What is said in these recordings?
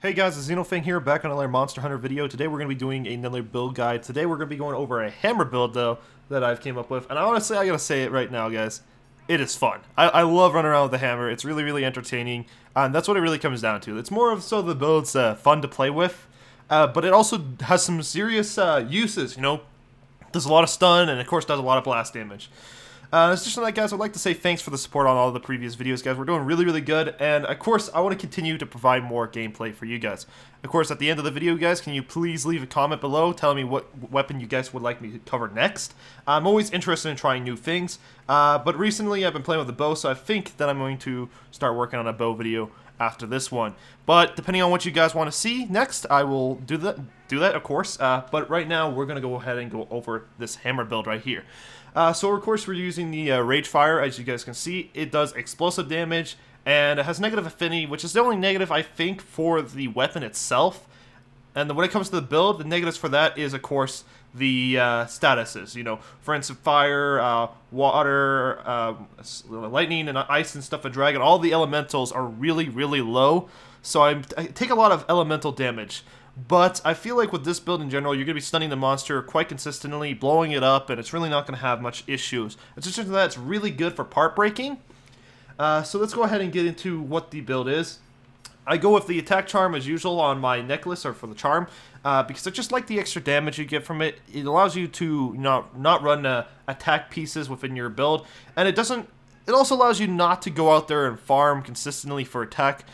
Hey guys, it's Xenofang here, back on another Monster Hunter video. Today we're going to be doing another build guide. Today we're going to be going over a hammer build, though, that I've came up with. And honestly, I gotta say it right now, guys. It is fun. I love running around with the hammer. It's really, really entertaining. And that's what it really comes down to. It's more of so the build's fun to play with. But it also has some serious uses, you know. Does a lot of stun, and of course does a lot of blast damage. It's just like, guys, I'd like to say thanks for the support on all the previous videos, guys. We're doing really, really good, and of course, I want to continue to provide more gameplay for you guys. Of course, at the end of the video, guys, can you please leave a comment below telling me what weapon you guys would like me to cover next? I'm always interested in trying new things, but recently I've been playing with a bow, so I think that I'm going to start working on a bow video after this one. But depending on what you guys want to see next, I will do that, of course. But right now, we're going to go ahead and go over this hammer build right here. So of course we're using the Rage Fire. As you guys can see, it does explosive damage, and it has negative affinity, which is the only negative, I think, for the weapon itself. And when it comes to the build, the negatives for that is, of course, the statuses. You know, for instance, fire, water, lightning, and ice and stuff, and dragon. All the elementals are really, really low, so I take a lot of elemental damage. But I feel like with this build in general, you're going to be stunning the monster quite consistently, blowing it up, and it's really not going to have much issues. It's just that it's really good for part breaking. So let's go ahead and get into what the build is. I go with the attack charm as usual on my necklace, or for the charm, because I just like the extra damage you get from it. It allows you to not run attack pieces within your build, and it also allows you not to go out there and farm consistently for attack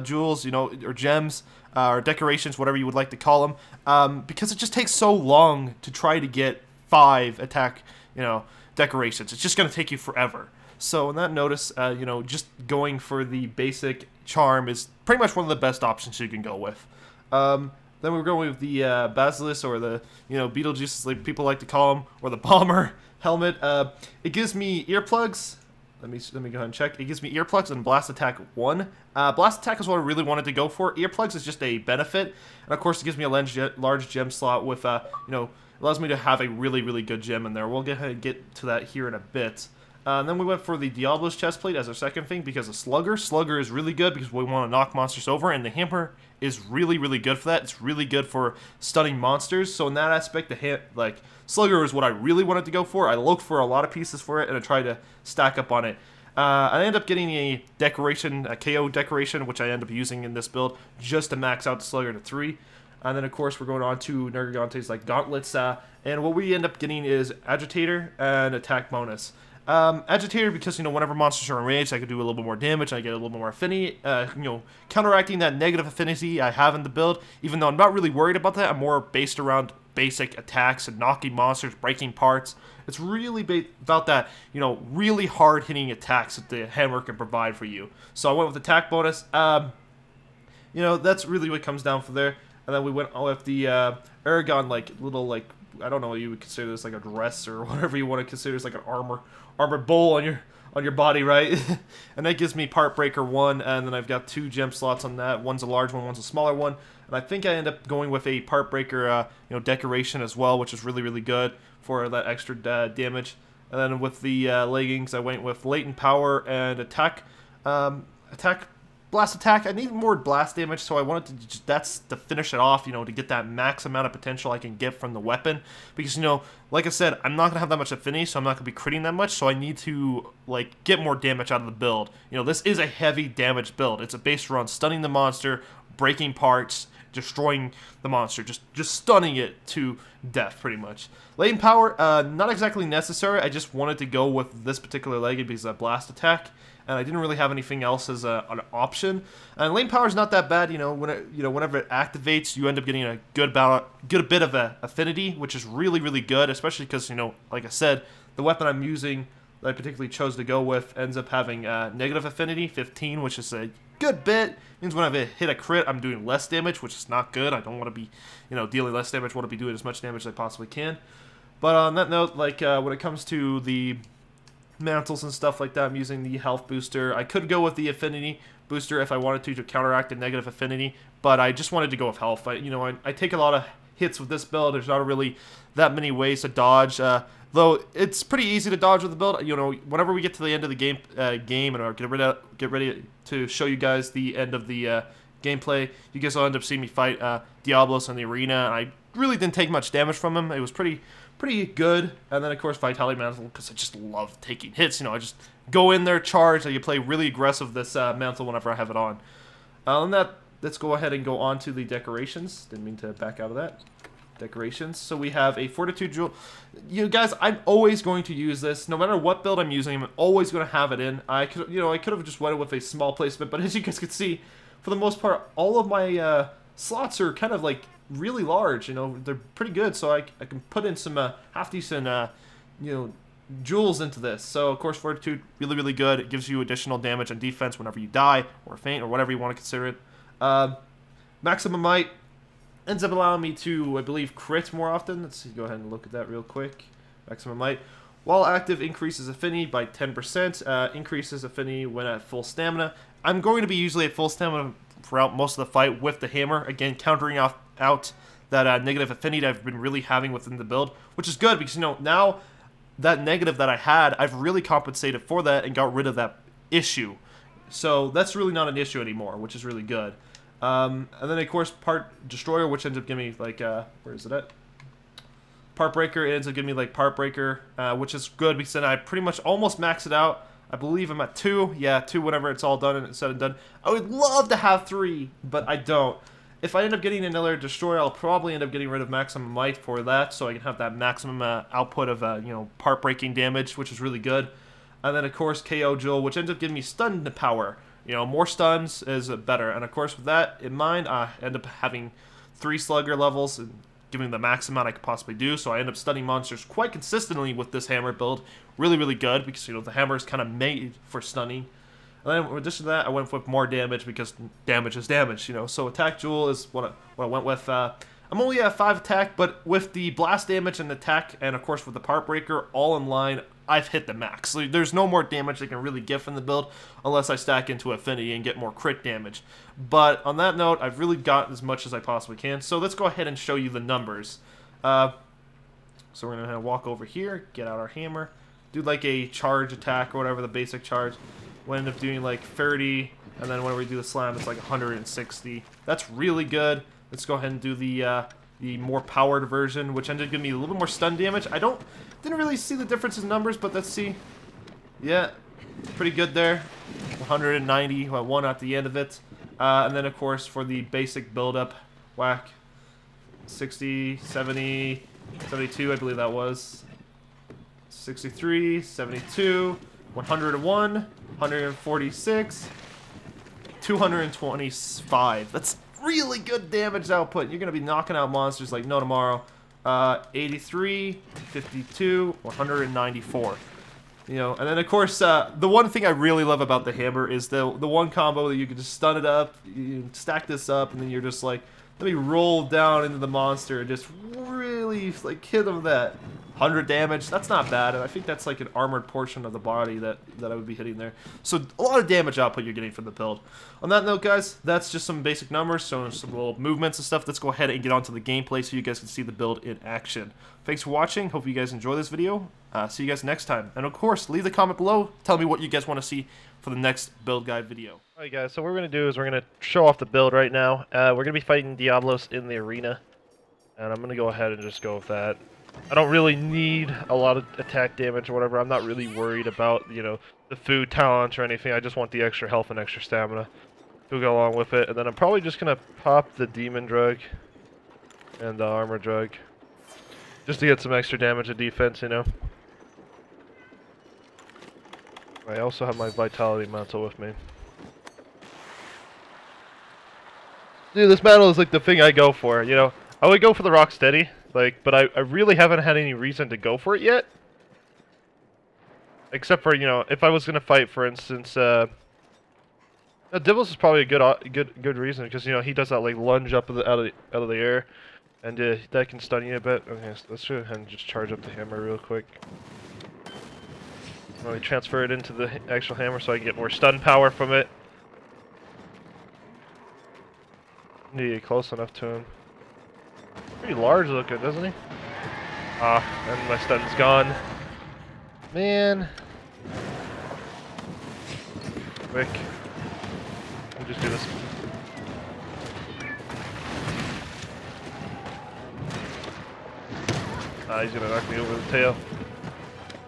jewels, you know, or gems. Or decorations, whatever you would like to call them, because it just takes so long to try to get 5 attack, you know, decorations. It's just going to take you forever. So in that notice, you know, just going for the basic charm is pretty much one of the best options you can go with. Then we're going with the Basilisk, or the, you know, Beetlejuice, like people like to call them, or the Bomber helmet. It gives me earplugs. Let me go ahead and check. It gives me earplugs and blast attack 1. Blast attack is what I really wanted to go for. Earplugs is just a benefit, and of course it gives me a large gem slot with, you know, allows me to have a really, really good gem in there. We'll get to that here in a bit. And then we went for the Diablo's chestplate as our second thing because of Slugger. Slugger is really good because we want to knock monsters over, and the hammer is really, really good for that. It's really good for stunning monsters. So in that aspect, Slugger is what I really wanted to go for. I looked for a lot of pieces for it, and I tried to stack up on it. I ended up getting a decoration, a KO decoration, which I end up using in this build just to max out the Slugger to 3. And then, of course, we're going on to Nergigante's like gauntlets. And what we end up getting is Agitator and attack bonus. Agitator, because, you know, whenever monsters are enraged, I can do a little bit more damage, I get a little bit more affinity, you know, counteracting that negative affinity I have in the build. Even though I'm not really worried about that, I'm more based around basic attacks and knocking monsters, breaking parts. It's really about that, you know, really hard-hitting attacks that the hammer can provide for you. So I went with attack bonus. You know, that's really what comes down from there. And then we went with the Aragon, like, little, like, I don't know what you would consider this, like a dress or whatever you want to consider. It's like an armored bowl on your body, right? And that gives me Part Breaker 1, and then I've got 2 gem slots on that. One's a large one, one's a smaller one. And I think I end up going with a Part Breaker, you know, decoration as well, which is really, really good for that extra damage. And then with the leggings, I went with latent power and attack, blast attack. I need more blast damage, so I wanted to that's to finish it off, you know, to get that max amount of potential I can get from the weapon. Because, you know, like I said, I'm not going to have that much affinity, so I'm not going to be critting that much, so I need to, like, get more damage out of the build. You know, this is a heavy damage build. It's based around stunning the monster, breaking parts, destroying the monster, just stunning it to death, pretty much. Latent power, not exactly necessary. I just wanted to go with this particular legging because of blast attack, and I didn't really have anything else as an option. And latent power is not that bad. You know, whenever it activates, you end up getting a good bit of a affinity, which is really, really good, especially because, you know, like I said, the weapon I'm using that I particularly chose to go with ends up having negative affinity, 15, which is a good bit. Means when I hit a crit, I'm doing less damage, which is not good. I don't want to be, you know, dealing less damage. I want to be doing as much damage as I possibly can. But on that note, like, when it comes to the mantles and stuff like that, I'm using the health booster. I could go with the affinity booster if I wanted to counteract the negative affinity, but I just wanted to go with health. I take a lot of hits with this build. There's not really that many ways to dodge. Though it's pretty easy to dodge with the build. You know, whenever we get to the end of the game, and I'll get ready to show you guys the end of the gameplay. You guys will end up seeing me fight Diablos in the arena, and I really didn't take much damage from him. It was pretty good. And then, of course, Vitality Mantle, because I just love taking hits. You know, I just go in there, charge, and you play really aggressive this Mantle whenever I have it on. And let's go ahead and go on to the decorations. Didn't mean to back out of that. Decorations. So we have a Fortitude Jewel. You guys, I'm always going to use this. No matter what build I'm using, I'm always going to have it in. I could have just went with a small placement, but as you guys can see, for the most part, all of my slots are kind of like really large. You know, they're pretty good, so I can put in some half decent, you know, jewels into this. So of course, Fortitude, really good. It gives you additional damage and defense whenever you die or faint or whatever you want to consider it. Maximum Might ends up allowing me to, I believe, crit more often. Let's see, go ahead and look at that real quick. Maximum Might. While active, increases affinity by 10%. Increases affinity when at full stamina. I'm going to be usually at full stamina throughout most of the fight with the hammer. Again, countering out that negative affinity that I've been really having within the build, which is good because, you know, now that negative that I had, I've really compensated for that and got rid of that issue. So that's really not an issue anymore, which is really good. And then, of course, Part Destroyer, which ends up giving me, like, where is it at? Part Breaker, it ends up giving me, like, Part Breaker, which is good because then I pretty much almost maxed it out. I believe I'm at 2. Yeah, 2 whenever it's all done and it's said and done. I would love to have 3, but I don't. If I end up getting another Destroyer, I'll probably end up getting rid of Maximum Might for that, so I can have that maximum output of, you know, part-breaking damage, which is really good. And then, of course, KO Jewel, which ends up giving me stun power. You know, more stuns is better. And, of course, with that in mind, I end up having 3 Slugger levels and giving the max amount I could possibly do. So I end up stunning monsters quite consistently with this hammer build. Really good because, you know, the hammer is kind of made for stunning. And then, in addition to that, I went with more damage because damage is damage, you know. So Attack Jewel is what I went with. I'm only at 5 attack, but with the blast damage and attack, and of course with the Part Breaker all in line, I've hit the max. So there's no more damage I can really get from the build unless I stack into Affinity and get more crit damage. But on that note, I've really got as much as I possibly can. So let's go ahead and show you the numbers. So we're going to walk over here, get out our hammer, do like a charge attack or whatever, the basic charge. We'll end up doing like 30, and then when we do the slam, it's like 160. That's really good. Let's go ahead and do the more powered version, which ended up giving me a little bit more stun damage. Didn't really see the difference in numbers, but let's see. Yeah, pretty good there. 190, well, 1 at the end of it. And then, of course, for the basic build-up, whack, 60, 70, 72, I believe that was. 63, 72, 101, 146, 225. That's really good damage output. You're going to be knocking out monsters like no tomorrow. 83, 52, 194. You know, and then of course, the one thing I really love about the hammer is the one combo that you can just stun it up, you stack this up, and then you're just like, let me roll down into the monster and just really like hit them with that 100 damage. That's not bad, and I think that's like an armored portion of the body that I would be hitting there. So a lot of damage output you're getting from the build. On that note, guys, that's just some basic numbers, so some little movements and stuff. Let's go ahead and get on to the gameplay so you guys can see the build in action. Thanks for watching. Hope you guys enjoy this video. See you guys next time. And of course, leave the comment below. Tell me what you guys want to see for the next build guide video. Alright guys, so what we're going to do is we're going to show off the build right now. We're going to be fighting Diablos in the arena. And I'm going to go ahead and just go with that. I don't really need a lot of attack damage or whatever. I'm not really worried about, you know, the food talent or anything. I just want the extra health and extra stamina to go along with it. And then I'm probably just going to pop the Demon Drug and the Armor Drug just to get some extra damage and defense, you know. I also have my Vitality Mantle with me. Dude, this mantle is like the thing I go for, you know. I would go for the Rocksteady, like, but I really haven't had any reason to go for it yet. Except for, you know, if I was gonna fight, for instance, Divos is probably a good reason because, you know, he does that like lunge up out of the air, and that can stun you a bit. Okay, so let's go ahead and just charge up the hammer real quick. Let me transfer it into the actual hammer so I can get more stun power from it. Need to get close enough to him. Pretty large looking, doesn't he? Ah, and my stun's gone. Man. Quick. We'll just do this. He's gonna knock me over the tail.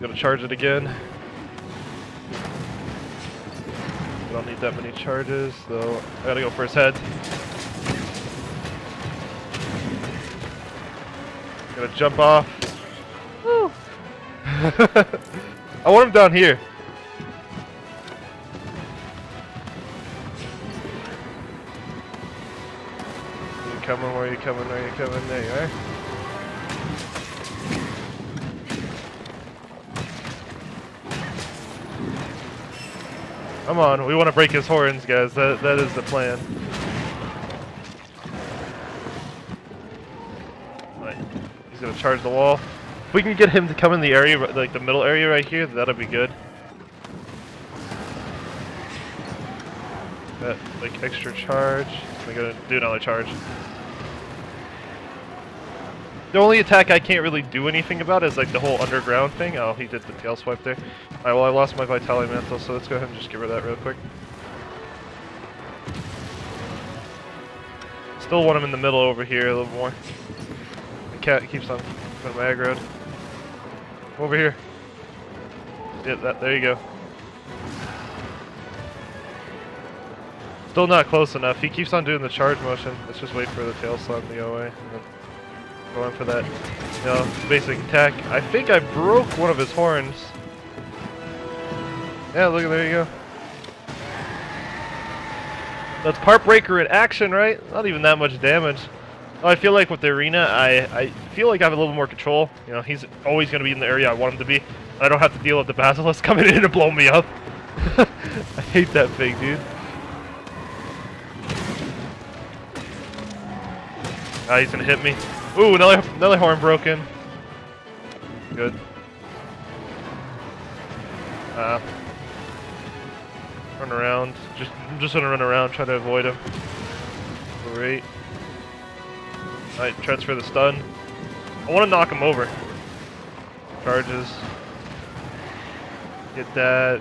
Gonna charge it again. I don't need that many charges, though. I gotta go for his head. Gonna jump off. Woo! I want him down here. You coming? Where are you coming? Where are you coming? There you are. Come on, we want to break his horns, guys. That is the plan. Right. He's gonna charge the wall. If we can get him to come in the area, like the middle area right here, that'll be good. That like extra charge. I'm gonna do another charge. The only attack I can't really do anything about is like the whole underground thing. Oh, he did the tail swipe there. Alright, well I lost my Vitality Mantle, so let's go ahead and just get rid of that real quick. Still want him in the middle over here a little more. The cat keeps on getting aggroed. Over here. Yeah, there you go. Still not close enough. He keeps on doing the charge motion. Let's just wait for the tail slam to go away. And then going for that, you know, basic attack. I think I broke one of his horns. Yeah, look, there you go. That's Part Breaker in action, right? Not even that much damage. Oh, I feel like with the arena, I feel like I have a little more control. You know, he's always going to be in the area I want him to be. I don't have to deal with the Basilisk coming in and blowing me up. I hate that thing, dude. Ah, he's going to hit me. Ooh, another horn broken. Good. Run around. I'm just gonna run around, try to avoid him. Great. Alright, transfer the stun. I want to knock him over. Charges. Get that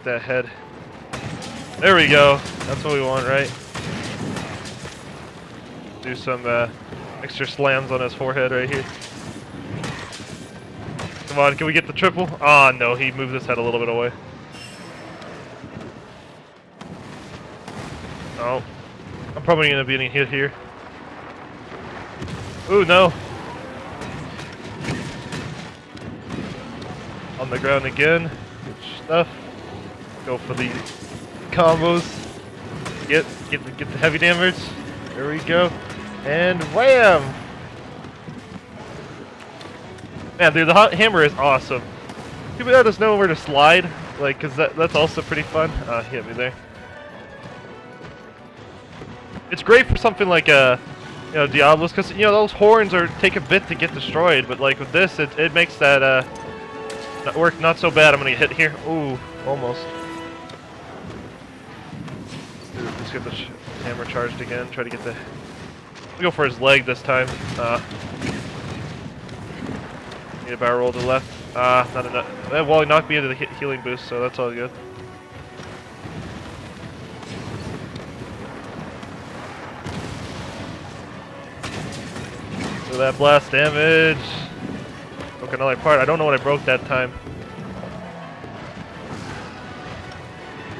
head. There we go. That's what we want, right? Do some extra slams on his forehead right here. Come on, can we get the triple? Ah, no, he moved his head a little bit away. Oh, I'm probably gonna be getting hit here. Ooh, no. On the ground again. Good stuff. Go for the combos. Get the heavy damage. There we go. And wham! Man, dude, the hot hammer is awesome. Too bad there's nowhere to slide, like, cause that's also pretty fun. He hit me there. It's great for something like Diablos, cause you know those horns take a bit to get destroyed, but like with this, it makes that work not so bad. I'm gonna get hit here. Ooh, almost. Let's get the hammer charged again. Try to get the. We'll go for his leg this time. Need a barrel roll to the left. Not enough. Well, he knocked me into the healing boost, so that's all good. So that blast damage. Broke another part. I don't know what I broke that time.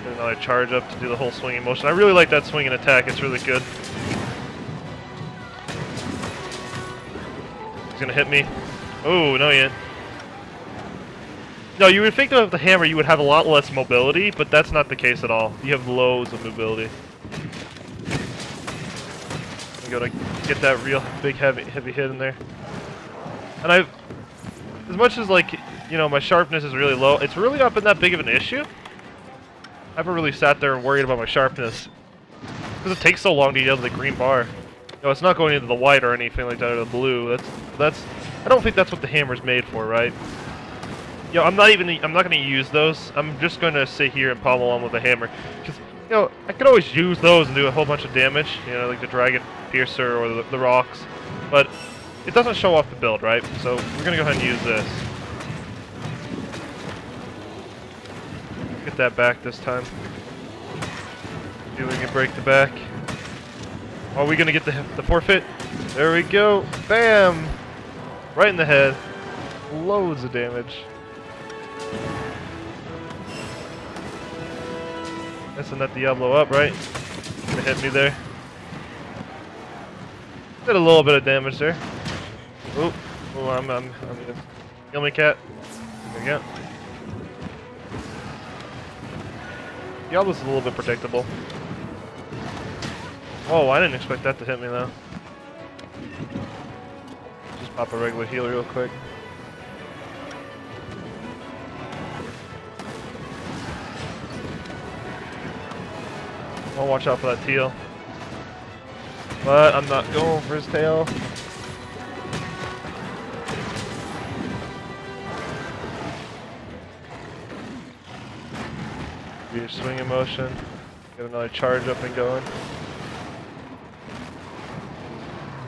Get another charge up to do the whole swinging motion. I really like that swinging attack. It's really good. He's gonna hit me. Oh, no, yeah. No, you would think that with the hammer you would have a lot less mobility, but that's not the case at all. You have loads of mobility. I'm gonna get that real big heavy hit in there. And as much as like, you know, my sharpness is really low, it's really not been that big of an issue. I haven't really sat there and worried about my sharpness. Because it takes so long to get out of the green bar. No, it's not going into the white or anything like that, or the blue. That's I don't think that's what the hammer's made for, right? You know, I'm not going to use those. I'm just going to sit here and pommel on with the hammer. Because, you know, I could always use those and do a whole bunch of damage. You know, like the Dragon Piercer or the rocks. But it doesn't show off the build, right? So we're going to go ahead and use this. Get that back this time. See if we can break the back. Are we going to get the forfeit? There we go. Bam! Right in the head. Loads of damage. Messing that Diablo up, right? Gonna hit me there. Did a little bit of damage there. Oop. Oh, I'm gonna kill me, cat. There we go. Diablo's a little bit predictable. Oh, I didn't expect that to hit me though. Just pop a regular heal real quick. I'll watch out for that teal. But I'm not going for his tail. Do your swinging motion. Get another charge up and going.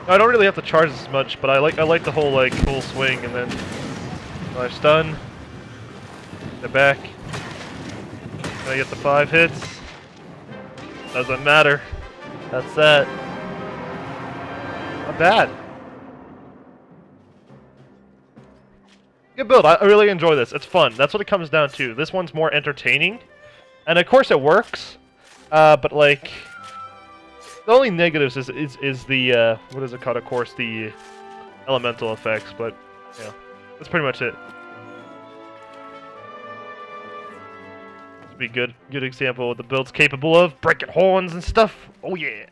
No, I don't really have to charge as much, but I like the whole like full swing and then another stun. Get back. Can I get the 5 hits? Doesn't matter. That's that. Not bad. Good build. I really enjoy this. It's fun. That's what it comes down to. This one's more entertaining. And of course it works. But like the only negatives is the what is it called? Of course the elemental effects, but yeah. That's pretty much it. Be good example of what the build's capable of. Breaking horns and stuff. Oh yeah.